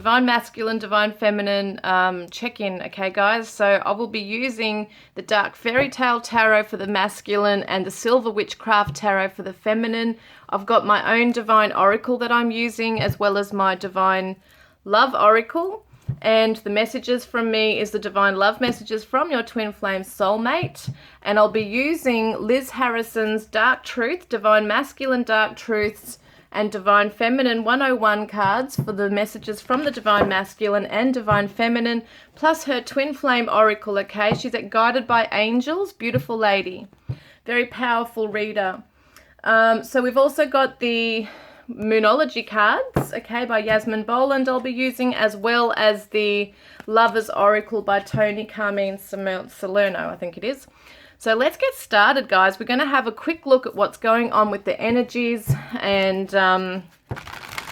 Divine Masculine, Divine Feminine check-in, okay, guys? So I will be using the Dark Fairy Tale Tarot for the masculine and the Silver Witchcraft Tarot for the feminine. I've got my own Divine Oracle that I'm using, as well as my Divine Love Oracle. And the messages from me is the Divine Love Messages from your Twin Flame Soulmate. And I'll be using Liz Harrison's Dark Truth, Divine Masculine Dark Truths, and Divine Feminine 101 cards for the messages from the Divine Masculine and Divine Feminine, plus her Twin Flame Oracle, okay? She's Guided by Angels, beautiful lady. Very powerful reader. So we've also got the Moonology cards, okay, by Yasmin Boland I'll be using, as well as the Lover's Oracle by Tony Carmine Salerno, I think it is. So let's get started, guys. We're going to have a quick look at what's going on with the energies and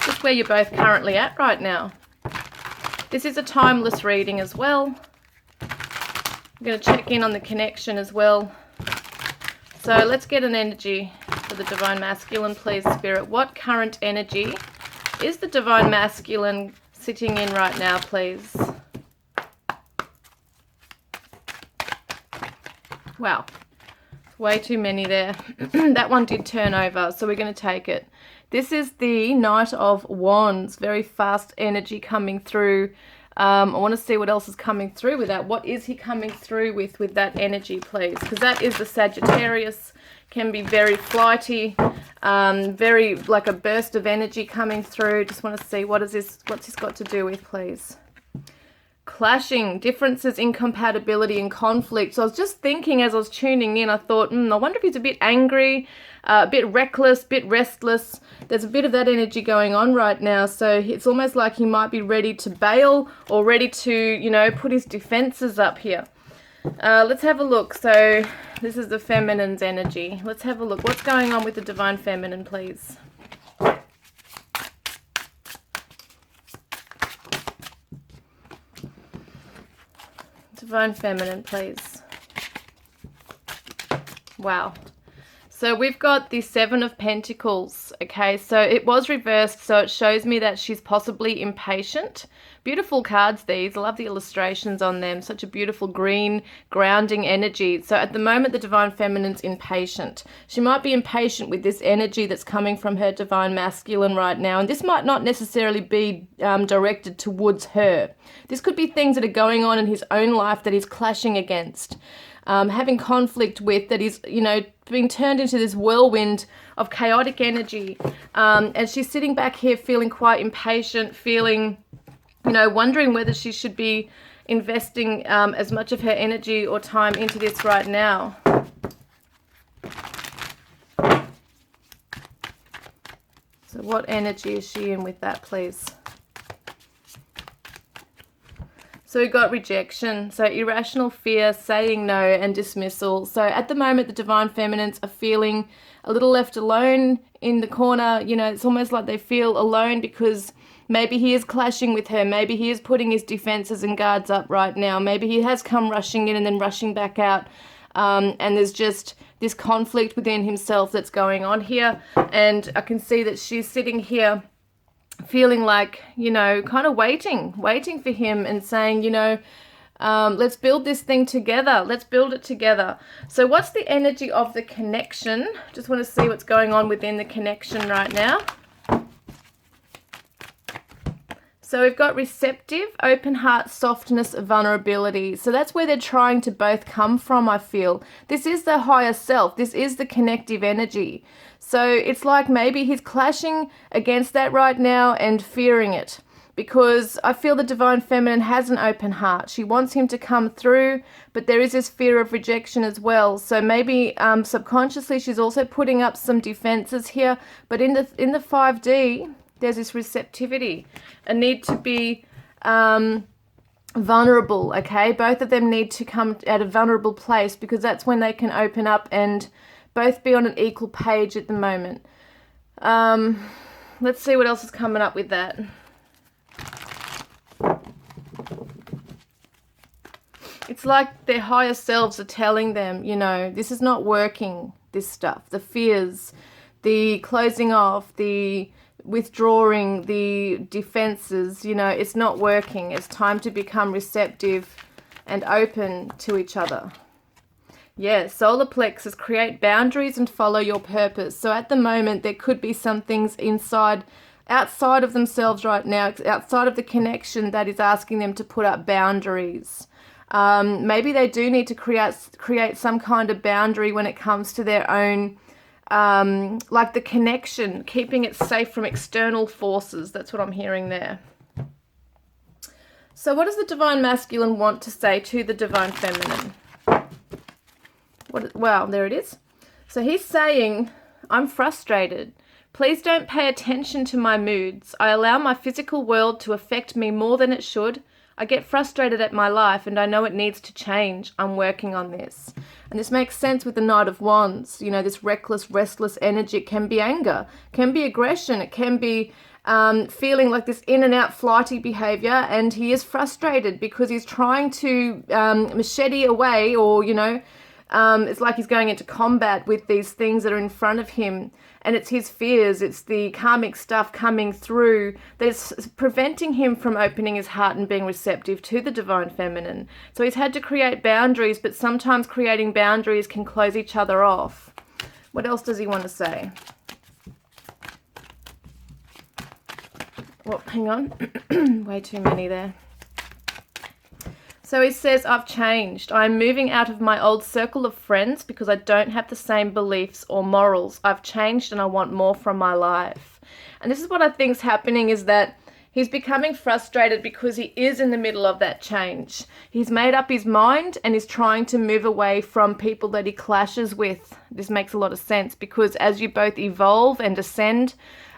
just where you're both currently at right now. This is a timeless reading as well. I'm going to check in on the connection as well. So let's get an energy for the Divine Masculine, please, Spirit. What current energy is the Divine Masculine sitting in right now, please? Wow, way too many there. That one did turn over, so we're going to take it. This is the Knight of Wands. Very fast energy coming through. I want to see what else is coming through with that. What is he coming through with that energy, please? Because that is the Sagittarius. Can be very flighty, very like a burst of energy coming through. Just want to see what's this got to do with, please. Clashing, differences, incompatibility, and conflict. So I was just thinking as I was tuning in, I thought, I wonder if he's a bit angry, a bit reckless, a bit restless. There's a bit of that energy going on right now. So it's almost like he might be ready to bail or ready to, you know, put his defenses up here. Let's have a look. So this is the feminine's energy. Let's have a look. What's going on with the Divine Feminine, please? Divine Feminine, please. Wow. So we've got the Seven of Pentacles, okay? So it was reversed, so it shows me that she's possibly impatient. Beautiful cards, these. I love the illustrations on them. Such a beautiful green, grounding energy. So at the moment, the Divine Feminine's impatient. She might be impatient with this energy that's coming from her Divine Masculine right now. And this might not necessarily be directed towards her. This could be things that are going on in his own life that he's clashing against. Having conflict with, that is, you know, being turned into this whirlwind of chaotic energy. And she's sitting back here feeling quite impatient, feeling, you know, wondering whether she should be investing as much of her energy or time into this right now. So what energy is she in with that, please? So we've got rejection, so irrational fear, saying no, and dismissal. So at the moment, the Divine Feminines are feeling a little left alone in the corner. You know, it's almost like they feel alone because maybe he is clashing with her. Maybe he is putting his defenses and guards up right now. Maybe he has come rushing in and then rushing back out. And there's just this conflict within himself that's going on here. And I can see that she's sitting here feeling like, you know, kind of waiting for him and saying, you know, let's build this thing together. Let's build it together. So what's the energy of the connection? Just want to see what's going on within the connection right now. So we've got receptive, open heart, softness, vulnerability. So that's where they're trying to both come from, I feel. This is the higher self. This is the connective energy. So it's like maybe he's clashing against that right now and fearing it. Because I feel the Divine Feminine has an open heart. She wants him to come through, but there is this fear of rejection as well. So maybe subconsciously she's also putting up some defenses here. But in the 5D, there's this receptivity, a need to be vulnerable, okay? Both of them need to come at a vulnerable place because that's when they can open up and both be on an equal page at the moment. Let's see what else is coming up with that. It's like their higher selves are telling them, you know, this is not working, this stuff. The fears, the closing off, the withdrawing the defenses. You know, it's not working. It's time to become receptive and open to each other. Yeah, solar plexus, create boundaries and follow your purpose. So at the moment, there could be some things outside of themselves right now, outside of the connection, that is asking them to put up boundaries. Maybe they do need to create some kind of boundary when it comes to their own, like the connection, keeping it safe from external forces. That's what I'm hearing there. So what does the Divine Masculine want to say to the Divine Feminine? Wow, there it is. So he's saying, I'm frustrated. Please don't pay attention to my moods. I allow my physical world to affect me more than it should. I get frustrated at my life and I know it needs to change. I'm working on this. And this makes sense with the Knight of Wands. You know, this reckless, restless energy. It can be anger, can be aggression, it can be feeling like this in and out flighty behavior, and he is frustrated because he's trying to machete away, or, you know, it's like he's going into combat with these things that are in front of him, and it's his fears, it's the karmic stuff coming through that is preventing him from opening his heart and being receptive to the Divine Feminine. So he's had to create boundaries, but sometimes creating boundaries can close each other off. What else does he want to say? Well, hang on. Way too many there. So he says, I've changed. I'm moving out of my old circle of friends because I don't have the same beliefs or morals. I've changed and I want more from my life. And this is what I think is happening, is that he's becoming frustrated because he is in the middle of that change. He's made up his mind and is trying to move away from people that he clashes with. This makes a lot of sense, because as you both evolve and ascend,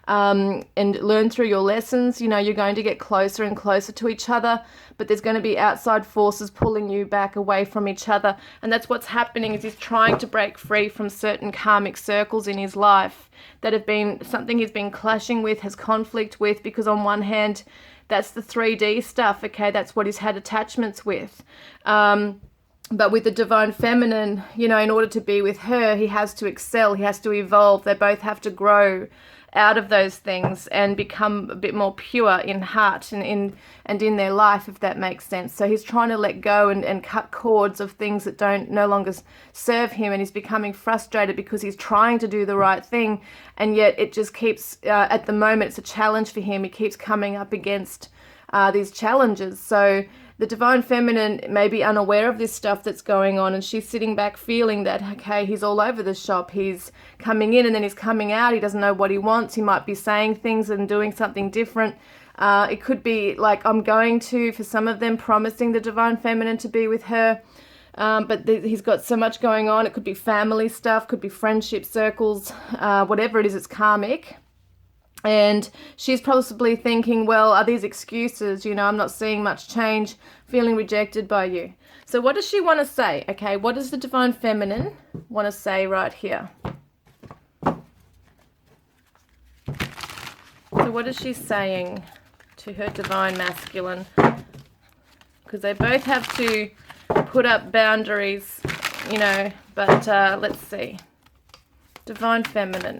and learn through your lessons, you know, you're going to get closer and closer to each other, but there's going to be outside forces pulling you back away from each other. And that's what's happening, is he's trying to break free from certain karmic circles in his life that have been something he's been clashing with, has conflict with, because on one hand, that's the 3D stuff, okay, that's what he's had attachments with. But with the Divine Feminine, you know, in order to be with her, he has to excel, he has to evolve, they both have to grow out of those things and become a bit more pure in heart and in their life, if that makes sense. So he's trying to let go and cut cords of things that no longer serve him, and he's becoming frustrated because he's trying to do the right thing, and yet it just keeps, at the moment, it's a challenge for him. He keeps coming up against these challenges. So the Divine Feminine may be unaware of this stuff that's going on, and she's sitting back feeling that, okay, he's all over the shop. He's coming in and then he's coming out. He doesn't know what he wants. He might be saying things and doing something different. It could be like, I'm going to, for some of them, promising the Divine Feminine to be with her. But he's got so much going on. It could be family stuff, could be friendship circles, whatever it is, it's karmic. And she's possibly thinking, well, are these excuses? You know, I'm not seeing much change, feeling rejected by you. So what does she want to say? Okay, what does the Divine Feminine want to say right here? So what is she saying to her Divine Masculine? Because they both have to put up boundaries, you know, but let's see. Divine Feminine.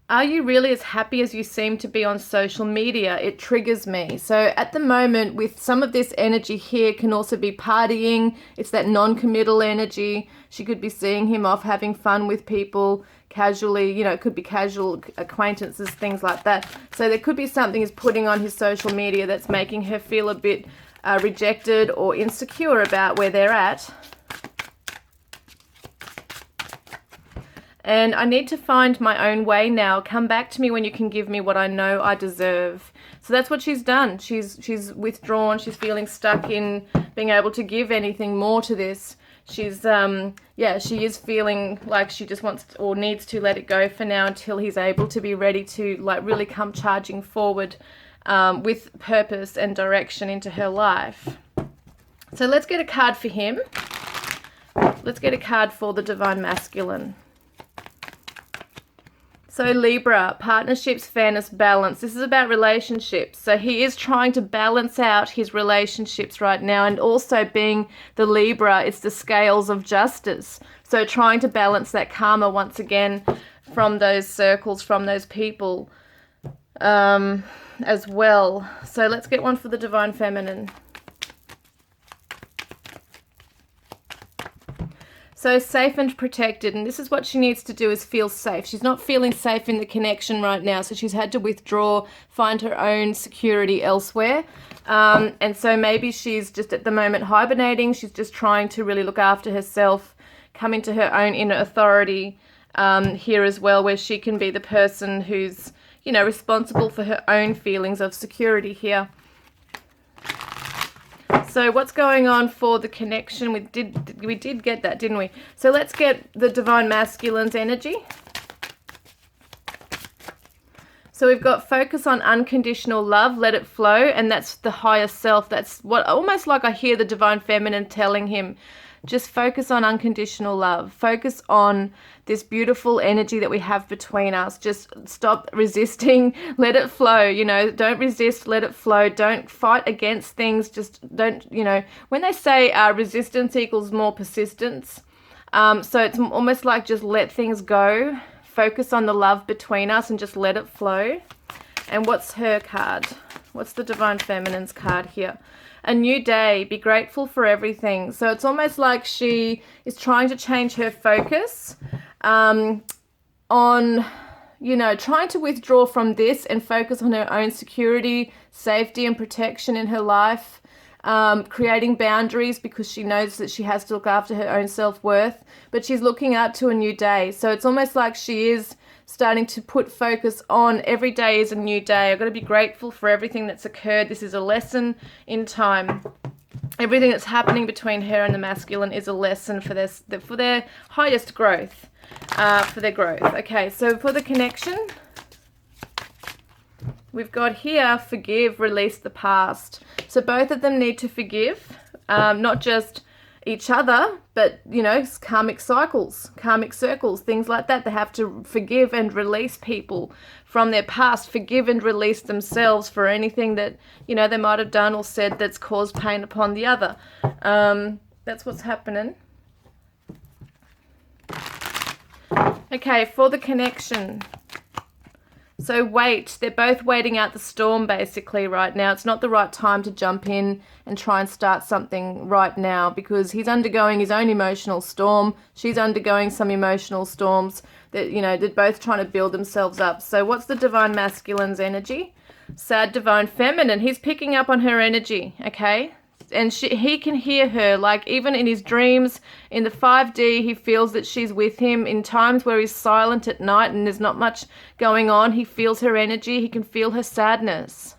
Are you really as happy as you seem to be on social media? It triggers me. So at the moment, with some of this energy here, can also be partying. It's that non-committal energy. She could be seeing him off having fun with people casually. You know, it could be casual acquaintances, things like that. So there could be something he's putting on his social media that's making her feel a bit rejected or insecure about where they're at. And I need to find my own way now. Come back to me when you can give me what I know I deserve. So that's what she's done. She's withdrawn. She's feeling stuck in being able to give anything more to this. She's, she is feeling like she just wants or needs to let it go for now until he's able to be ready to, like, really come charging forward with purpose and direction into her life. So let's get a card for him. Let's get a card for the Divine Masculine. So Libra, partnerships, fairness, balance. This is about relationships. So he is trying to balance out his relationships right now, and also being the Libra, it's the scales of justice. So trying to balance that karma once again from those circles, from those people as well. So let's get one for the Divine Feminine. So safe and protected, and this is what she needs to do, is feel safe. She's not feeling safe in the connection right now, so she's had to withdraw, find her own security elsewhere. And so maybe she's just at the moment hibernating. She's just trying to really look after herself, come into her own inner authority here as well, where she can be the person who's, you know, responsible for her own feelings of security here. So what's going on for the connection? We did get that, didn't we? So let's get the Divine Masculine's energy. So we've got focus on unconditional love, let it flow, and that's the higher self. That's what, almost like I hear the Divine Feminine telling him, just focus on unconditional love. Focus on this beautiful energy that we have between us. Just stop resisting. Let it flow. You know, don't resist. Let it flow. Don't fight against things. Just don't, you know, when they say resistance equals more persistence. So it's almost like just let things go. Focus on the love between us and just let it flow. And what's her card? What's the Divine Feminine's card here? A new day, be grateful for everything. So it's almost like she is trying to change her focus on, you know, trying to withdraw from this and focus on her own security, safety and protection in her life, creating boundaries because she knows that she has to look after her own self-worth, but she's looking out to a new day. So it's almost like she is starting to put focus on every day is a new day. I've got to be grateful for everything that's occurred. This is a lesson in time. Everything that's happening between her and the masculine is a lesson for their highest growth, for their growth. Okay, so for the connection, we've got here, forgive, release the past. So both of them need to forgive, not just each other, but, you know, karmic cycles, karmic circles, things like that. They have to forgive and release people from their past, forgive and release themselves for anything that, you know, they might have done or said that's caused pain upon the other. That's what's happening. Okay, for the connection. So wait, they're both waiting out the storm basically right now. It's not the right time to jump in and try and start something right now because he's undergoing his own emotional storm. She's undergoing some emotional storms that, you know, they're both trying to build themselves up. So what's the Divine Masculine's energy? Sad Divine Feminine. He's picking up on her energy, okay? And he can hear her, like even in his dreams, in the 5D, he feels that she's with him. In times where he's silent at night and there's not much going on, he feels her energy. He can feel her sadness.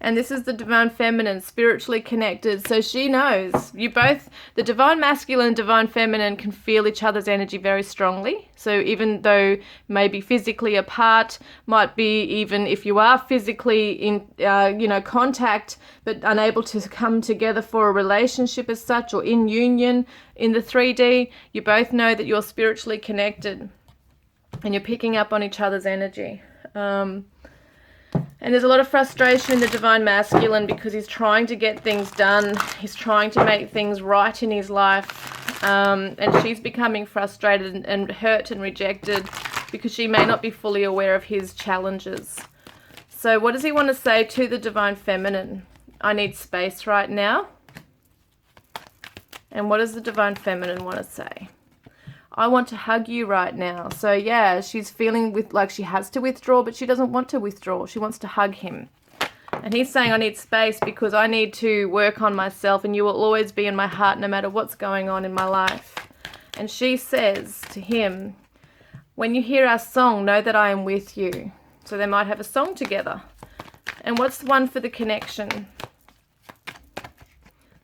And this is the Divine Feminine, spiritually connected. So she knows. You both, the Divine Masculine and Divine Feminine, can feel each other's energy very strongly. So even though maybe physically apart, might be even if you are physically in, you know, contact, but unable to come together for a relationship as such or in union in the 3D, you both know that you're spiritually connected and you're picking up on each other's energy. And there's a lot of frustration in the Divine Masculine because he's trying to get things done. He's trying to make things right in his life. And she's becoming frustrated and hurt and rejected because she may not be fully aware of his challenges. So what does he want to say to the Divine Feminine? I need space right now. And what does the Divine Feminine want to say? I want to hug you right now. So yeah, she's feeling like she has to withdraw, but she doesn't want to withdraw. She wants to hug him. And he's saying, I need space because I need to work on myself and you will always be in my heart no matter what's going on in my life. And she says to him, when you hear our song, know that I am with you. So they might have a song together. And what's the one for the connection?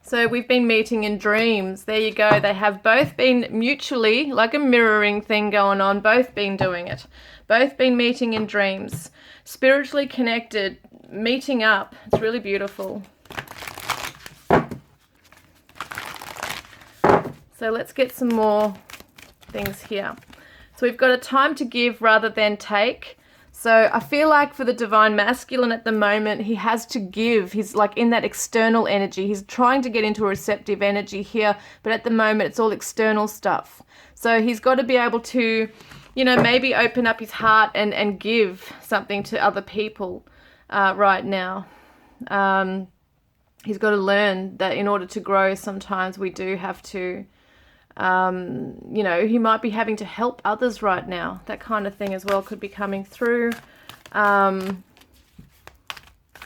So we've been meeting in dreams. There you go. They have both been mutually, like a mirroring thing going on, both been doing it. Both been meeting in dreams. Spiritually connected, meeting up. It's really beautiful. So let's get some more things here. So we've got a time to give rather than take. So I feel like for the divine masculine at the moment, he has to give. He's like in that external energy. He's trying to get into a receptive energy here, but at the moment it's all external stuff. So he's got to be able to, you know, maybe open up his heart and give something to other people right now. He's got to learn that in order to grow, sometimes we do have to, you know, he might be having to help others right now. That kind of thing as well could be coming through. Because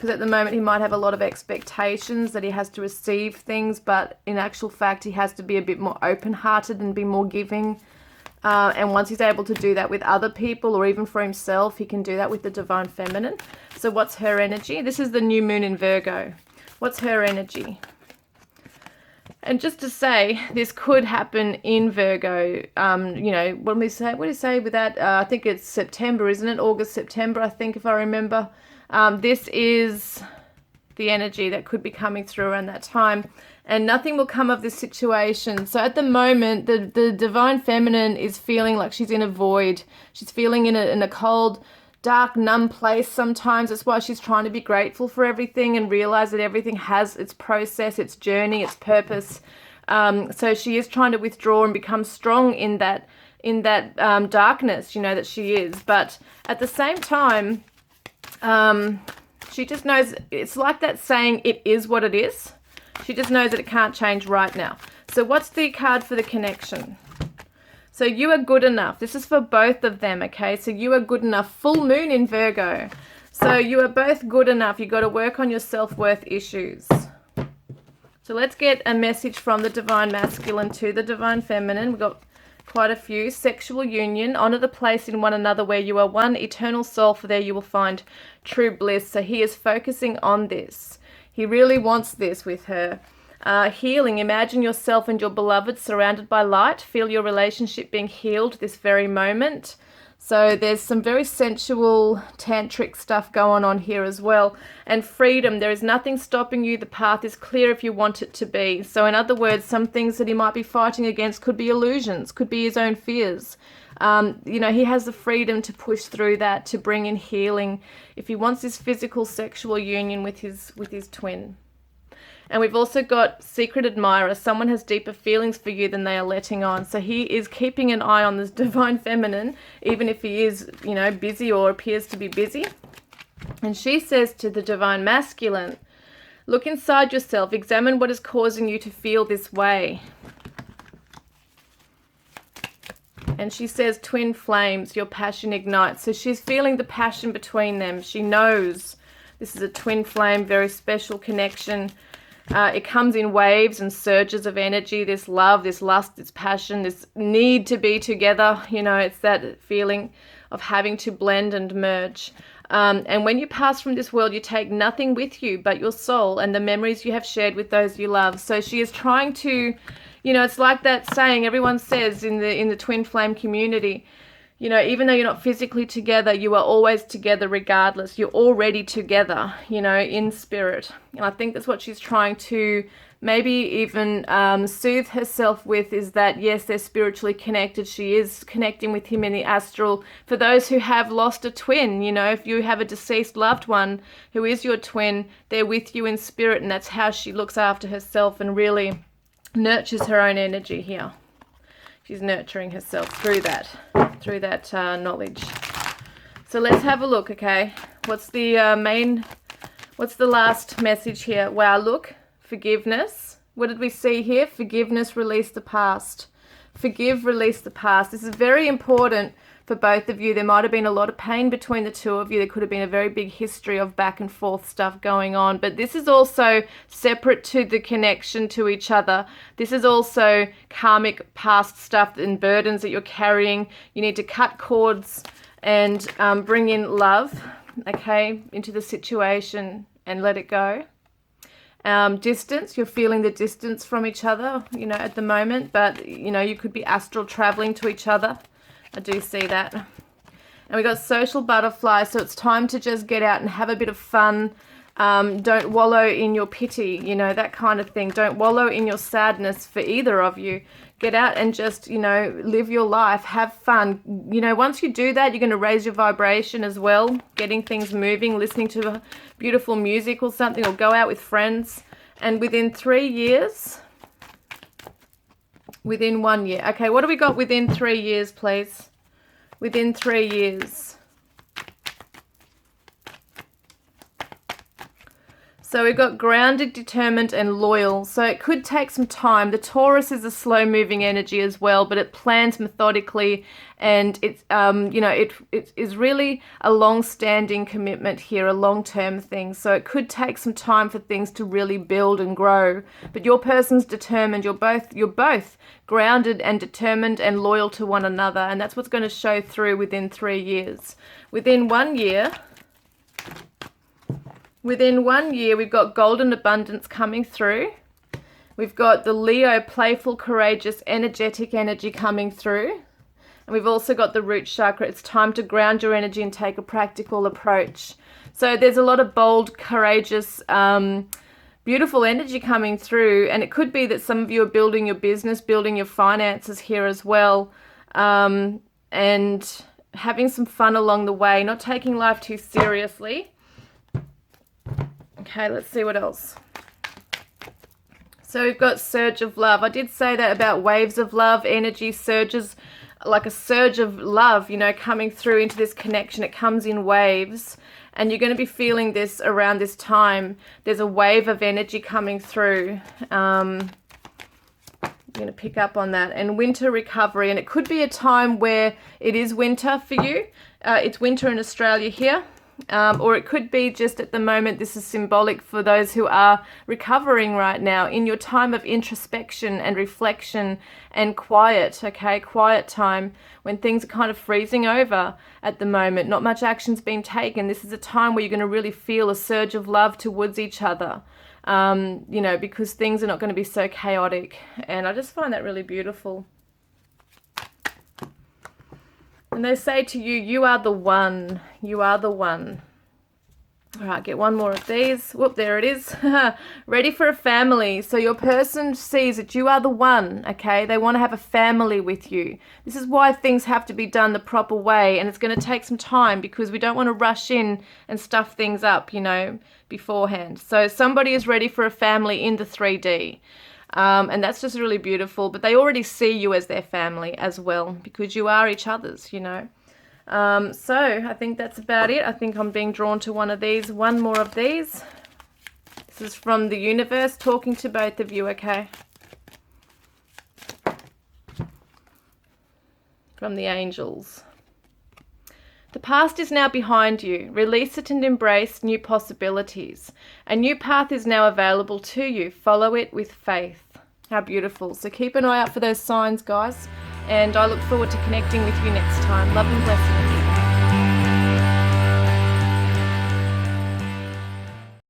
at the moment he might have a lot of expectations that he has to receive things, but in actual fact he has to be a bit more open-hearted and be more giving. And once he's able to do that with other people or even for himself, he can do that with the divine feminine. So what's her energy? This is the new moon in Virgo. What's her energy? And just to say, this could happen in Virgo. You know, what do we say? What do you say with that? I think it's September, isn't it? August, September, I think, if I remember. This is the energy that could be coming through around that time. And nothing will come of this situation. So at the moment, the divine feminine is feeling like she's in a void. She's feeling in a cold, dark, numb place sometimes. That's why she's trying to be grateful for everything and realize that everything has its process, its journey, its purpose. So she is trying to withdraw and become strong in that darkness, you know, that she is. But at the same time, she just knows, it's like that saying, it is what it is. She just knows that it can't change right now. So what's the card for the connection? So you are good enough. This is for both of them, okay? So you are good enough. Full moon in Virgo. So you are both good enough. You've got to work on your self-worth issues. So let's get a message from the divine masculine to the divine feminine. We've got quite a few. Sexual union. Honor the place in one another where you are one eternal soul, for there you will find true bliss. So he is focusing on this. He really wants this with her. Healing. Imagine yourself and your beloved surrounded by light. Feel your relationship being healed this very moment. So there's some very sensual, tantric stuff going on here as well. And freedom. There is nothing stopping you. The path is clear if you want it to be. So in other words, some things that he might be fighting against could be illusions, could be his own fears. You know, he has the freedom to push through that, to bring in healing if he wants this physical sexual union with his twin. And we've also got secret admirer. Someone has deeper feelings for you than they are letting on. So he is keeping an eye on this divine feminine, even if he is, you know, busy or appears to be busy. And she says to the divine masculine, look inside yourself. Examine what is causing you to feel this way. And she says, twin flames, your passion ignites. So she's feeling the passion between them. She knows this is a twin flame, very special connection. It comes in waves and surges of energy, this love, this lust, this passion, this need to be together. You know, it's that feeling of having to blend and merge. And when you pass from this world, you take nothing with you but your soul and the memories you have shared with those you love. So she is trying to, you know, it's like that saying everyone says in the twin flame community, you know, even though you're not physically together, you are always together regardless. You're already together, you know, in spirit. And I think that's what she's trying to maybe even soothe herself with, is that, yes, they're spiritually connected. She is connecting with him in the astral. For those who have lost a twin, you know, if you have a deceased loved one who is your twin, they're with you in spirit, and that's how she looks after herself and really nurtures her own energy here. She's nurturing herself through that knowledge. So let's have a look, okay? What's the last message here? Wow, look, forgiveness. What did we see here? Forgiveness, release the past. Forgive, release the past. This is very important for both of you. There might have been a lot of pain between the two of you. There could have been a very big history of back and forth stuff going on. But this is also separate to the connection to each other. This is also karmic past stuff and burdens that you're carrying. You need to cut cords and bring in love, okay, into the situation and let it go. Distance, you're feeling the distance from each other, you know, at the moment. But, you know, you could be astral traveling to each other. I do see that. And we got social butterfly, so it's time to just get out and have a bit of fun. Don't wallow in your pity, you know, that kind of thing. Don't wallow in your sadness for either of you. Get out and just, you know, live your life, have fun. You know, once you do that, you're going to raise your vibration as well, getting things moving, listening to beautiful music or something, or go out with friends. And within 3 years, within 1 year. Okay, what do we got within 3 years, please? Within 3 years. So we've got grounded, determined, and loyal. So it could take some time. The Taurus is a slow-moving energy as well, but it plans methodically, and it's you know, it is really a long-standing commitment here, a long-term thing. So it could take some time for things to really build and grow. But your person's determined. You're both grounded and determined and loyal to one another, and that's what's going to show through within 3 years. Within 1 year. Within 1 year, we've got golden abundance coming through. We've got the Leo, playful, courageous, energetic energy coming through. And we've also got the root chakra. It's time to ground your energy and take a practical approach. So there's a lot of bold, courageous, beautiful energy coming through. And it could be that some of you are building your business, building your finances here as well. And having some fun along the way, not taking life too seriously. Okay, let's see what else. So we've got surge of love. I did say that about waves of love, energy surges, like a surge of love, you know, coming through into this connection. It comes in waves, and you're going to be feeling this around this time. There's a wave of energy coming through. I'm going to pick up on that. And winter recovery, and it could be a time where it is winter for you. It's winter in Australia here. Or it could be just at the moment, this is symbolic for those who are recovering right now in your time of introspection and reflection and quiet, okay? Quiet time when things are kind of freezing over at the moment. Not much action's been taken. This is a time where you're going to really feel a surge of love towards each other, you know, because things are not going to be so chaotic. And I just find that really beautiful. And they say to you, you are the one. You are the one. All right, get one more of these. Whoop, there it is. Ready for a family. So your person sees that you are the one, okay? They want to have a family with you. This is why things have to be done the proper way, and it's going to take some time because we don't want to rush in and stuff things up, you know, beforehand. So somebody is ready for a family in the 3D. And that's just really beautiful. But they already see you as their family as well because you are each other's, you know. So I think that's about it. I think I'm being drawn to one of these. One more of these. This is from the universe talking to both of you, okay? From the angels. The past is now behind you. Release it and embrace new possibilities. A new path is now available to you. Follow it with faith. How beautiful. So keep an eye out for those signs, guys. And I look forward to connecting with you next time. Love and blessings.